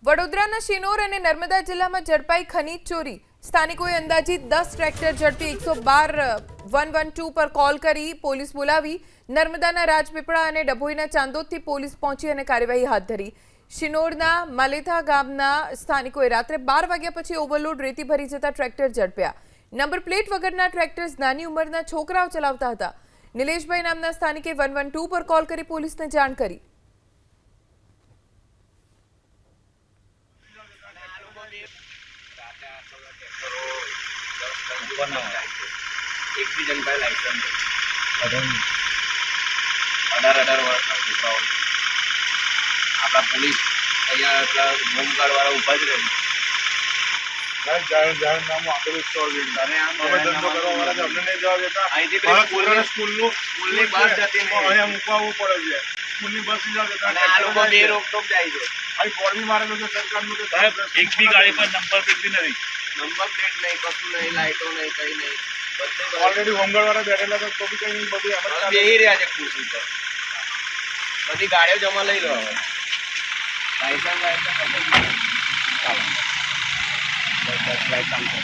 વડોદરાના શિનોર અને નર્મદા જિલ્લામાં ઝડપાઈ ખનીજ ચોરી। સ્થાનિકોએ અંદાજિત 10 ટ્રેક્ટર ઝડપી 112 પર કોલ કરી પોલીસ બોલાવી। નર્મદાના રાજપીપળા અને ડભોઈના ચાંદોદથી પોલીસ પહોંચી અને કાર્યવાહી હાથ ધરી। શિનોરના માલેથા ગામના સ્થાનિકોએ રાત્રે 12 વાગ્યા પછી ઓવરલોડ રેતી ભરી જતા ટ્રેક્ટર ઝડપ્યા। નંબર પ્લેટ વગરના ટ્રેક્ટર્સ નાની ઉંમરના છોકરાઓ ચલાવતા હતા। નિલેશભાઈ નામના સ્થાનિકે 112 પર કોલ કરી પોલીસને જાણ કરી। एक भी जन का लाइसेंस अठार वर्षना छोकराओ आपड़ा पुलिस अहींया એટલા હોમગાર્ડ વાળા ઊભા જ રહે જાહેરનામું આપેલું છે ઓલરેડી અને આમ અમે ધંધો કરવા વાળા છે, અમને નહીં જવા દેતા। અહીંથી મારા છોકરાને સ્કૂલની બસ જતી નહીં, અહીંયા મૂકવું પડે છે। સ્કૂલની બસ નહીં જવા દેતા અને આ લોકો બે રોકટોક જાય છે। અહીં બોર્ડ બી મારેલું છે સરકારનું કે સાહેબ એક બી ગાડી પર નંબર પ્લેટ બી નથી, નંબર પ્લેટ નહીં, કશું નહીં, લાઇટો નહીં, કઈ નહીં, બધું ઓલરેડી હોમગાર્ડ વાળા બેઠેલા છે તો બી કઈ નહીં, બધું એમ જ ચાલે। બેહી રહ્યા છે ખુરશી પર, બધી ગાડીઓ જમા લઈ લો હવે લાઇસન્સ ચાલો 10 લાખ કામ કરો।